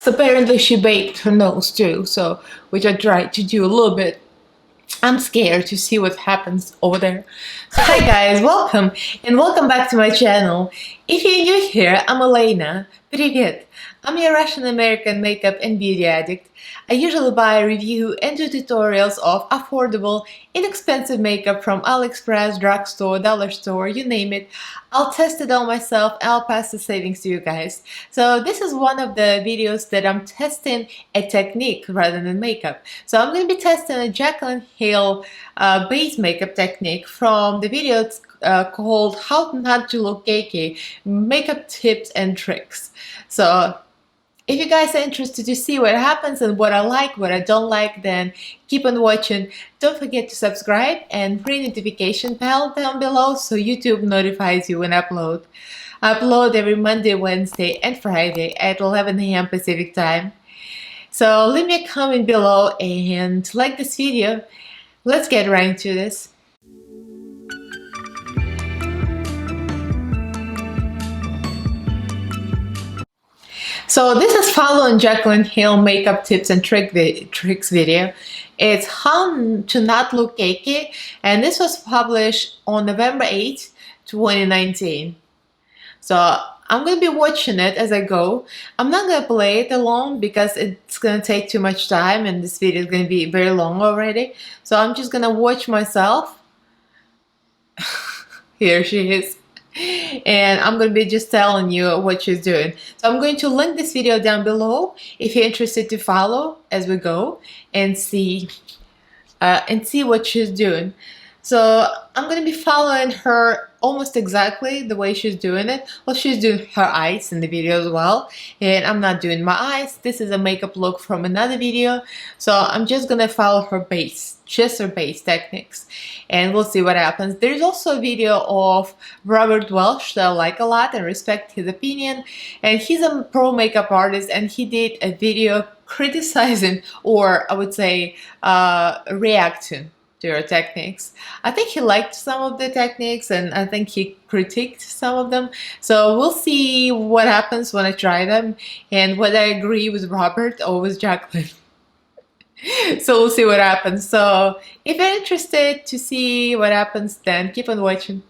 So apparently she baked her nose too, so which I tried to do a little bit. I'm scared to see what happens over there. So hi guys, welcome and welcome back to my channel. If you're new here, I'm Elaina. Привет! I'm a Russian-American makeup and beauty addict. I usually buy, review, and do tutorials of affordable, inexpensive makeup from AliExpress, drugstore, dollar store, you name it. I'll test it all myself and I'll pass the savings to you guys. So this is one of the videos that I'm testing a technique rather than makeup. So I'm going to be testing a Jacqueline Hill base makeup technique from the video called How Not to Look Cakey, Makeup Tips and Tricks. So if you guys are interested to see what happens and what I like, what I don't like, then keep on watching. Don't forget to subscribe and ring notification bell down below so YouTube notifies you when I upload. I upload every Monday, Wednesday, and Friday at 11 AM Pacific time. So leave me a comment below and like this video. Let's get right into this. So this is following Jacqueline Hill makeup tips and tricks video. It's How to Not Look Cakey, and this was published on November 8th, 2019. So I'm going to be watching it as I go. I'm not going to play it alone because it's going to take too much time and this video is going to be very long already. So I'm just going to watch myself. Here she is. And I'm going to be just telling you what she's doing. So I'm going to link this video down below if you're interested to follow as we go and see what she's doing. So I'm going to be following her almost exactly the way she's doing it. Well, she's doing her eyes in the video as well, and I'm not doing my eyes. This is a makeup look from another video, so I'm just gonna follow her base, just her base techniques, and we'll see what happens. There's also a video of Robert Welsh that I like a lot and respect his opinion, and he's a pro makeup artist, and he did a video criticizing, or I would say reacting to her techniques. I think he liked some of the techniques and I think he critiqued some of them. So we'll see what happens when I try them and whether I agree with Robert or with Jacqueline. So we'll see what happens. So if you're interested to see what happens, then keep on watching.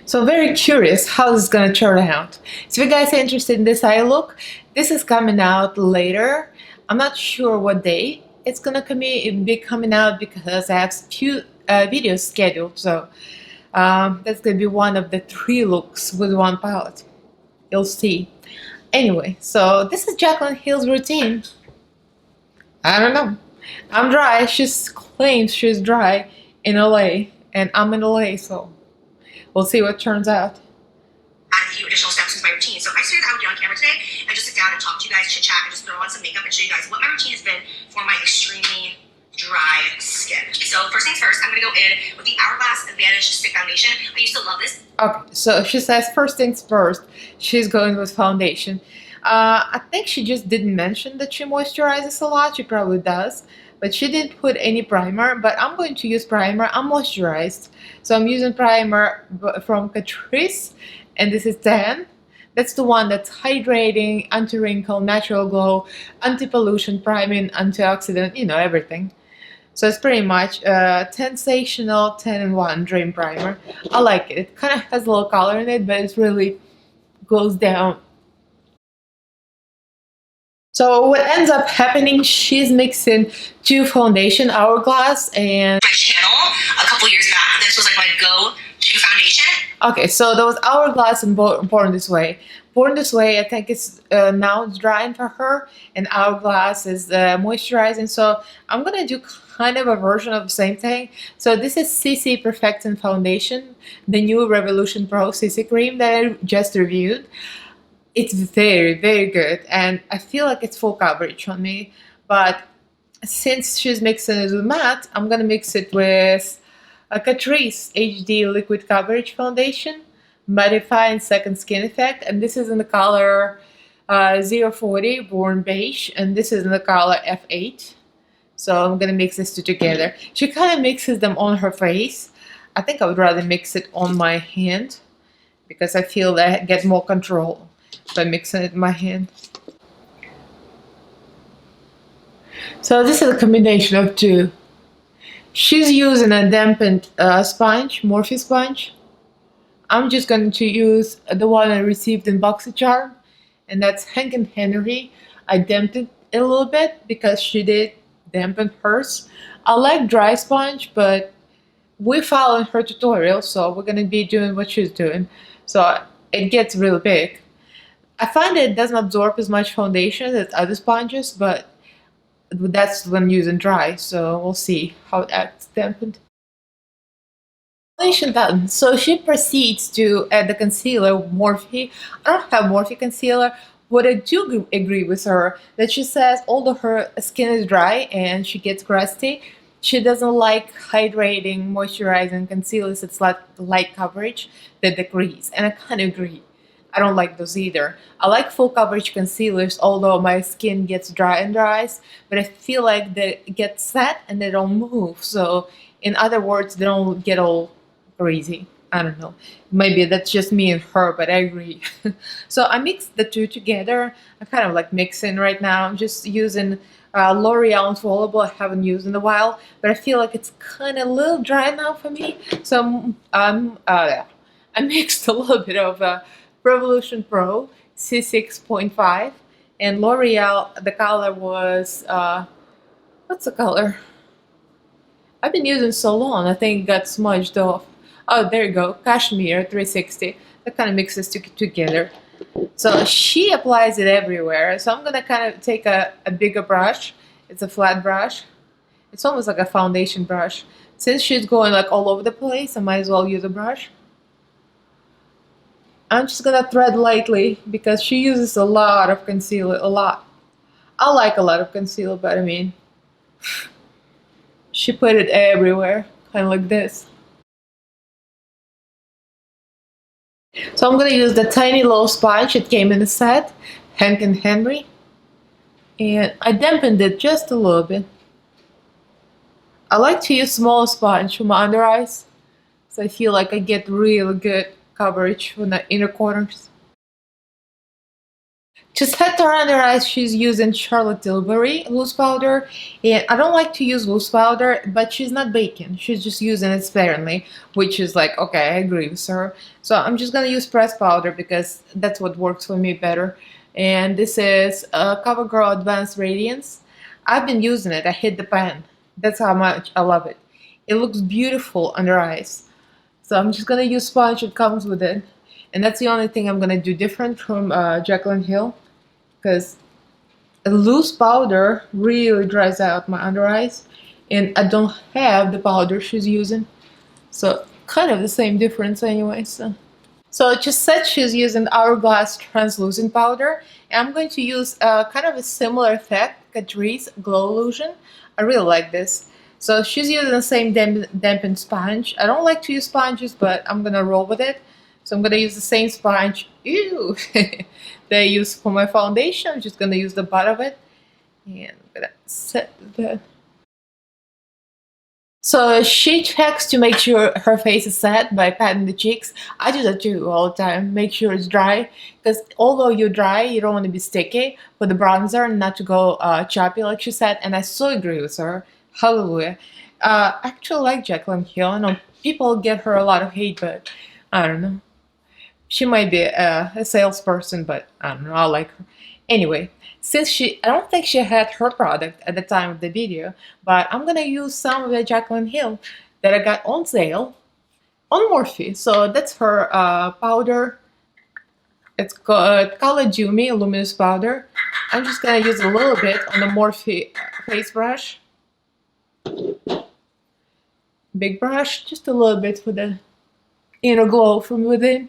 So I'm very curious how this is going to turn out. So if you guys are interested in this eye look, this is coming out later. I'm not sure what day it's gonna be coming out because I have two videos scheduled, so that's gonna be one of the 3 looks with one palette. You'll see. Anyway, so this is Jacqueline Hill's routine. I don't know. I'm dry. She claims she's dry in LA, and I'm in LA, so we'll see what turns out. Add a few additional steps into my routine. So I figured I would get on camera today and just sit down and talk to you guys, chit chat, and just throw on some makeup and show you guys what my routine has been for my extremely dry skin. So first things first, I'm going to go in with the Hourglass Advantage Stick Foundation. I used to love this. Okay, so she says first things first, she's going with foundation. I think she just didn't mention that she moisturizes a lot. She probably does, but she didn't put any primer. But I'm going to use primer. I'm moisturized, so I'm using primer from Catrice, and this is 10. That's the one that's hydrating, anti-wrinkle, natural glow, anti-pollution, priming, antioxidant, you know, everything. So it's pretty much sensational 10-in-1 Dream Primer. I like it. It kind of has a little color in it, but it really goes down. So what ends up happening, she's mixing 2 foundation, Hourglass and... My channel a couple years back, this was like my go-to foundation. Okay, so there was Hourglass and Born This Way. Born This Way, I think it's now it's drying for her, and Hourglass is moisturizing. So I'm gonna do kind of a version of the same thing. So this is CC Perfecting Foundation, the new Revolution Pro CC cream that I just reviewed. It's very, very good, and I feel like it's full coverage on me. But since she's mixing it with matte, I'm gonna mix it with a Catrice HD Liquid Coverage Foundation, Mattifying Second Skin Effect, and this is in the color 040 Born Beige, and this is in the color F8. So I'm gonna mix these 2 together. She kind of mixes them on her face. I think I would rather mix it on my hand because I feel that I get more control by mixing it in my hand. So this is a combination of two. She's using a dampened sponge, Morphe sponge. I'm just going to use the one I received in BoxyCharm, and that's Hank and Henry. I dampened it a little bit because she did dampen hers. I like dry sponge, but we followed her tutorial, so we're gonna be doing what she's doing. So it gets really big. I find it doesn't absorb as much foundation as other sponges, but that's when using dry, so we'll see how that's dampened. Foundation done. So she proceeds to add the concealer, Morphe. I don't have Morphe concealer. What I do agree with her, that she says although her skin is dry and she gets crusty, she doesn't like hydrating, moisturizing concealers. It's like light coverage that decrease, and I kind of agree. I don't like those either. I like full coverage concealers, although my skin gets dry and dries, but I feel like they get set and they don't move. So, in other words, they don't get all crazy. I don't know. Maybe that's just me and her, but I agree. So I mixed the two together. I'm kind of like mixing right now. I'm just using L'Oreal Infallible. I haven't used in a while, but I feel like it's kind of a little dry now for me. So I mixed a little bit of Revolution Pro C6.5 and L'Oreal. The color was what's the color? I've been using so long. I think it got smudged off. Oh, there you go. Cashmere 360. That kind of mixes together. So she applies it everywhere. So I'm going to kind of take a bigger brush. It's a flat brush. It's almost like a foundation brush. Since she's going like all over the place, I might as well use a brush. I'm just going to thread lightly because she uses a lot of concealer. A lot. I like a lot of concealer, but I mean, she put it everywhere. Kind of like this. So I'm going to use the tiny little sponge. It came in a set, Hank and Henry. And I dampened it just a little bit. I like to use small sponge for my under eyes. So I feel like I get really good coverage from the inner corners. To set her under eyes, she's using Charlotte Tilbury loose powder. And I don't like to use loose powder, but she's not baking. She's just using it sparingly, which is like, okay, I agree with her. So I'm just going to use pressed powder because that's what works for me better. And this is CoverGirl Advanced Radiance. I've been using it. I hit the pan. That's how much I love it. It looks beautiful under eyes. So I'm just going to use sponge that comes with it. And that's the only thing I'm going to do different from Jaclyn Hill. Because a loose powder really dries out my under eyes, and I don't have the powder she's using, so kind of the same difference anyway. So it just said she's using Hourglass translucent powder, and I'm going to use kind of a similar effect, Catrice Glow Illusion. I really like this. So she's using the same dampened sponge. I don't like to use sponges, but I'm gonna roll with it. So I'm gonna use the same sponge that I use for my foundation. I'm just gonna use the butt of it, and I'm gonna set that. So she checks to make sure her face is set by patting the cheeks. I do that too all the time. Make sure it's dry, because although you're dry, you don't want to be sticky for the bronzer, not to go choppy like she said. And I so agree with her. Hallelujah. I actually like Jaclyn Hill. I know people get her a lot of hate, but I don't know. She might be a salesperson, but I don't know, I like her. Anyway, since I don't think she had her product at the time of the video, but I'm gonna use some of the Jaclyn Hill that I got on sale on Morphe. So that's her powder. It's called Color Luminous Powder. I'm just gonna use a little bit on the Morphe face brush. Big brush, just a little bit for the inner glow from within.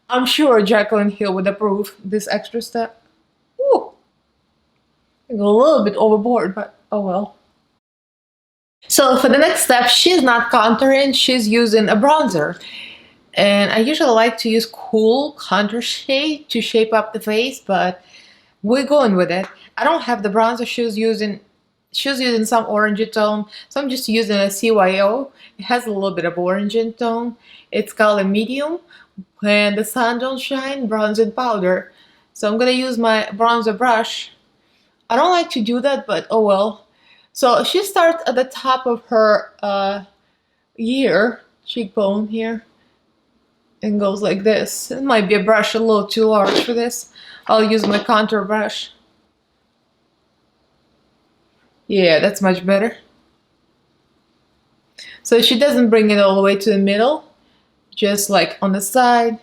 I'm sure Jaclyn Hill would approve this extra step. Ooh, I go a little bit overboard, but oh well. So for the next step, she's not contouring, she's using a bronzer. And I usually like to use cool contour shade to shape up the face, but we're going with it. I don't have the bronzer she's using. She's using some orangey tone, so I'm just using a CYO. It has a little bit of orangey tone. It's called a medium. When the sun don't shine, bronzer powder. So I'm gonna use my bronzer brush I don't like to do that, but oh well. So she starts at the top of her ear, cheekbone here, and goes like this. It might be a brush a little too large for this. I'll use my contour brush. Yeah, that's much better. So she doesn't bring it all the way to the middle, just like on the side.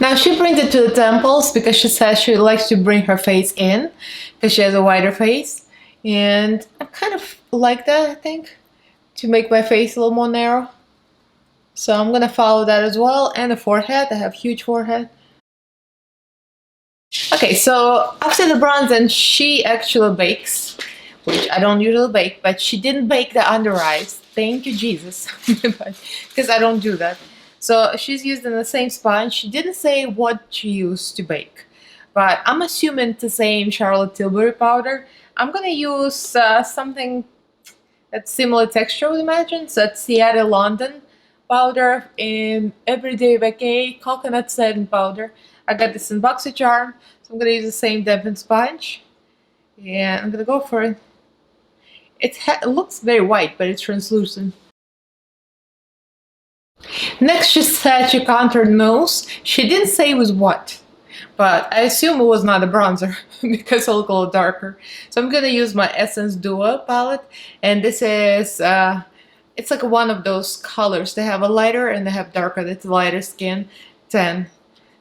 Now she brings it to the temples because she says she likes to bring her face in because she has a wider face. And I kind of like that, I think, to make my face a little more narrow. So I'm gonna follow that as well. And the forehead, I have huge forehead. Okay, so after the bronze, and she actually bakes, which I don't usually bake, but she didn't bake the under eyes. Thank you, Jesus, because I don't do that. So she's using the same sponge. She didn't say what she used to bake, but I'm assuming it's the same Charlotte Tilbury powder. I'm gonna use something that's similar texture, I would imagine. So it's Seattle London powder in Everyday Bouquet coconut setting powder. I got this in BoxyCharm, so I'm gonna use the same dampened sponge, and I'm gonna go for it. It looks very white, but it's translucent. Next, she said she contoured nose. She didn't say it was what, but I assume it was not a bronzer because it looked a little darker. So I'm gonna use my Essence Duo palette, and this is it's like one of those colors. They have a lighter and they have darker. That's lighter skin 10.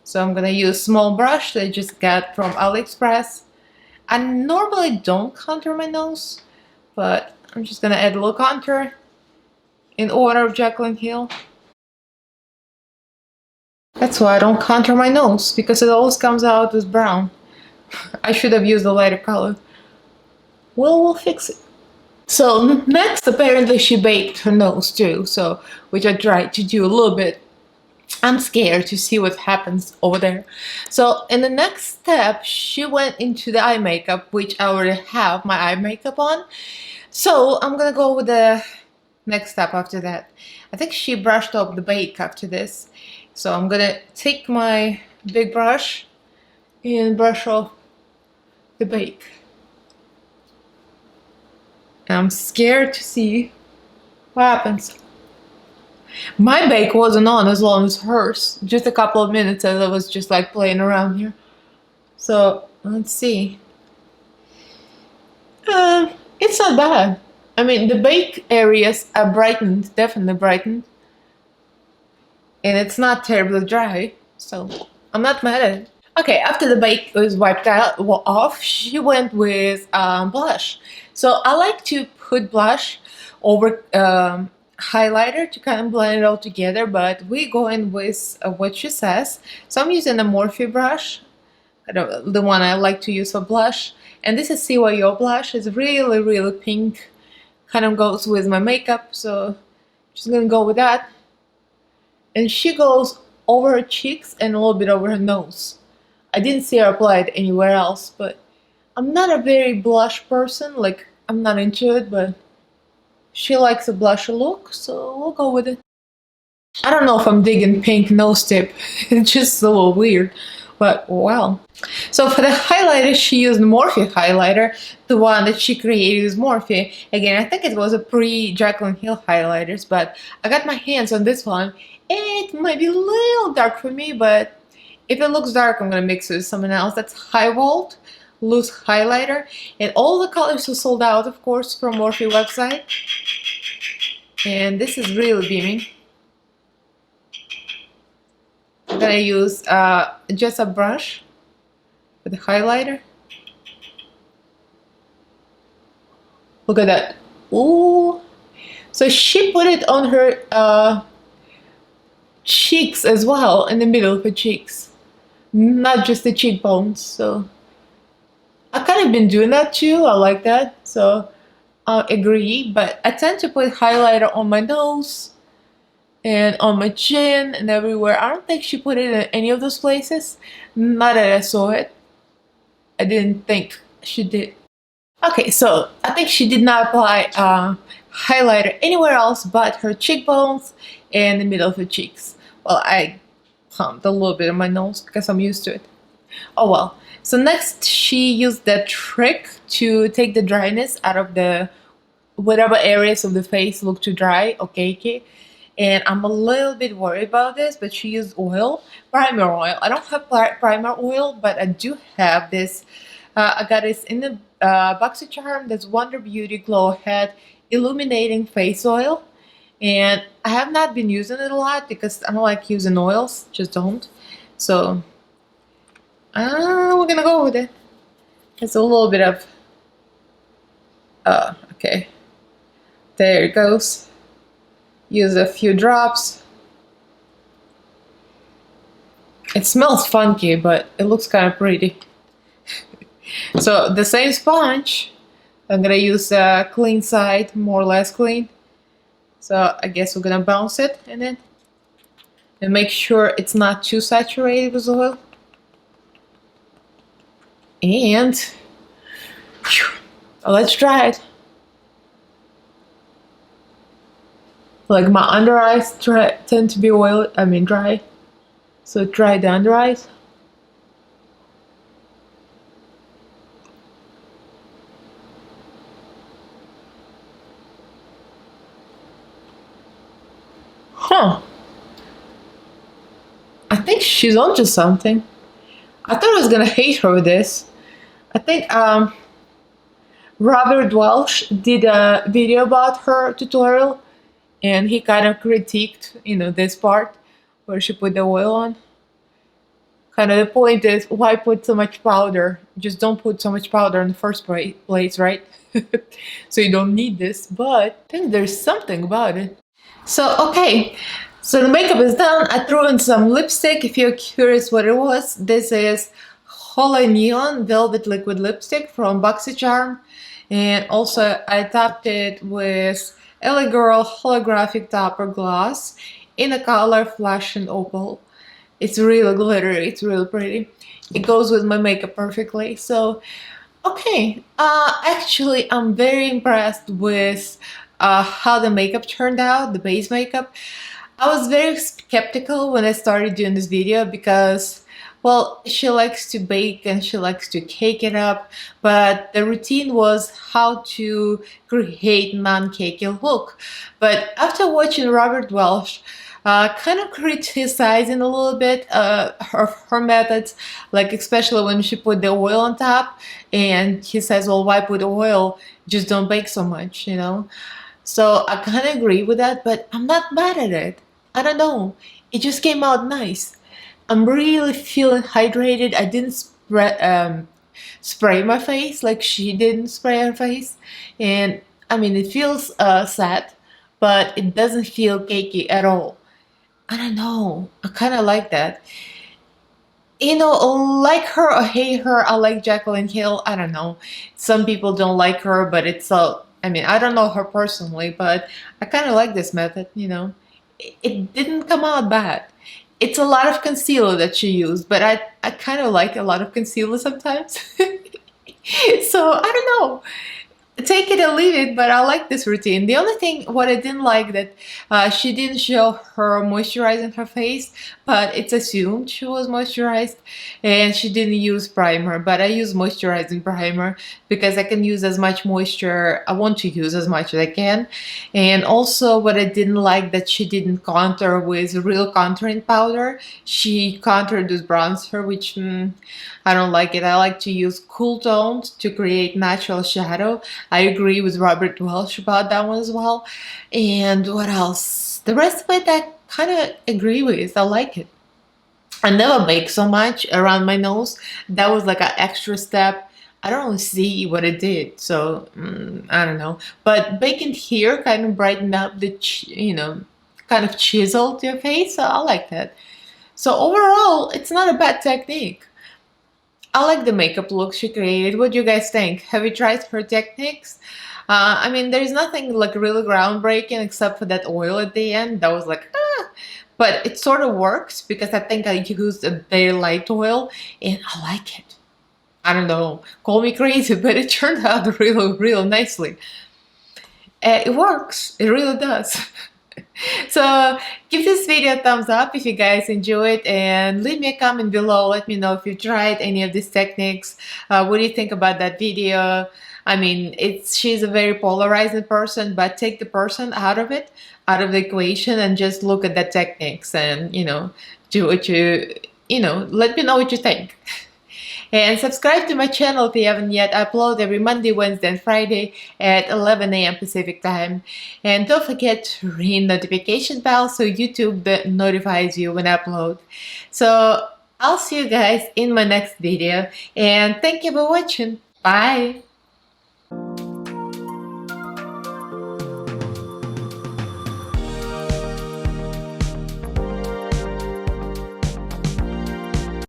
So I'm gonna use small brush that I just got from AliExpress. I normally don't contour my nose, but I'm just gonna add a little contour in honor of Jacqueline Hill. That's why I don't contour my nose, because it always comes out as brown. I should have used a lighter color. Well, we'll fix it. So next, apparently she baked her nose too, so which I tried to do a little bit. I'm scared to see what happens over there. So in the next step, she went into the eye makeup, which I already have my eye makeup on. So I'm gonna go with the next step after that. I think she brushed off the bake after this. So I'm gonna take my big brush and brush off the bake. And I'm scared to see what happens. My bake wasn't on as long as hers. Just a couple of minutes as I was just like playing around here. So let's see. It's not bad. I mean, the bake areas are brightened, definitely brightened. And it's not terribly dry, so I'm not mad at it. Okay, after the bake was wiped off, she went with blush. So I like to put blush over highlighter to kind of blend it all together, but we go in with what she says. So I'm using a Morphe brush, the one I like to use for blush. And this is CYO blush. It's really, really pink. Kind of goes with my makeup, so she's gonna go with that. And she goes over her cheeks and a little bit over her nose. I didn't see her apply it anywhere else, but I'm not a very blush person. Like, I'm not into it, but she likes a blusher look, so we'll go with it. I don't know if I'm digging pink nose tip. It's just a little weird, but wow. So for the highlighter, she used Morphe highlighter. The one that she created is Morphe. Again, I think it was a pre-Jacqueline Hill highlighters, but I got my hands on this one. It might be a little dark for me, but if it looks dark, I'm gonna mix it with someone else. That's High Volt loose highlighter, and all the colors are sold out, of course, from Morphe website. And this is really beaming. I'm gonna use just a brush with the highlighter. Look at that. Ooh. So she put it on her cheeks as well, in the middle of her cheeks, not just the cheekbones. So I kind of been doing that too. I like that, so I agree. But I tend to put highlighter on my nose and on my chin and everywhere. I don't think she put it in any of those places. Not that I saw it. I didn't think she did. Okay, so I think she did not apply highlighter anywhere else but her cheekbones and the middle of her cheeks. Well, I pumped a little bit on my nose because I'm used to it. Oh well. So next, she used that trick to take the dryness out of the whatever areas of the face look too dry or cakey. And I'm a little bit worried about this, but she used oil, primer oil. I don't have primer oil, but I do have this. I got this in the BoxyCharm. That's Wonder Beauty Glow Head Illuminating Face Oil. And I have not been using it a lot because I don't like using oils, just don't. So we're gonna go with it. It's a little bit of, okay, there it goes. Use a few drops. It smells funky, but it looks kind of pretty. So the same sponge, I'm gonna use a clean side, more or less clean. So I guess we're gonna bounce it in it and make sure it's not too saturated with oil. And let's dry it. Like my under eyes tend to be dry. So dry the under eyes. Huh. I think she's onto something. I thought I was gonna hate her with this. I think Robert Welsh did a video about her tutorial, and he kind of critiqued, this part where she put the oil on. Kind of the point is, why put so much powder? Just don't put so much powder in the first place, right? So you don't need this, but I think there's something about it. So, okay, so the makeup is done. I threw in some lipstick. If you're curious what it was, this is Hollow Neon Velvet Liquid Lipstick from BoxyCharm. And also I topped it with LA Girl Holographic Topper Gloss in the color Flash and Opal. It's really glittery, it's really pretty. It goes with my makeup perfectly. So, okay, actually I'm very impressed with how the makeup turned out, the base makeup. I was very skeptical when I started doing this video because, well, she likes to bake and she likes to cake it up, but the routine was how to create non-cakey look. But after watching Robert Welsh, kind of criticizing a little bit her methods, like especially when she put the oil on top, and he says, well, why put oil? Just don't bake so much, So I kind of agree with that, but I'm not mad at it. I don't know. It just came out nice. I'm really feeling hydrated. I didn't spray my face like she didn't spray her face. And I mean, it feels sad, but it doesn't feel cakey at all. I don't know. I kind of like that. Like her or hate her, I like Jacqueline Hill. I don't know. Some people don't like her, but it's I don't know her personally, but I kind of like this method, It didn't come out bad. It's a lot of concealer that she used, but I kind of like a lot of concealer sometimes. So, I don't know. Take it or leave it, but I like this routine. The only thing what I didn't like that she didn't show her moisturizing her face, but it's assumed she was moisturized, and she didn't use primer, but I use moisturizing primer because I can use as much moisture. I want to use as much as I can. And also what I didn't like that she didn't contour with real contouring powder. She contoured with bronzer, which I don't like it. I like to use cool tones to create natural shadow. I agree with Robert Welsh about that one as well. And what else? The rest of it I kind of agree with. I like it. I never bake so much around my nose. That was like an extra step. I don't really see what it did, so I don't know. But baking here kind of brightened up the, kind of chiseled your face. So I like that. So overall, it's not a bad technique. I like the makeup look she created. What do you guys think? Have you tried her techniques? There's nothing like really groundbreaking except for that oil at the end. That was like, but it sort of works because I think I used a very light oil and I like it. I don't know, call me crazy, but it turned out really, really nicely. It works. It really does. So give this video a thumbs up if you guys enjoyed, and leave me a comment below. Let me know if you tried any of these techniques. What do you think about that video? I mean, she's a very polarizing person, but take the person out of it, out of the equation, and just look at the techniques and, do what let me know what you think. And subscribe to my channel if you haven't yet. I upload every Monday, Wednesday, and Friday at 11 a.m. Pacific time. And don't forget to ring notification bell so YouTube notifies you when I upload. So I'll see you guys in my next video. And thank you for watching. Bye.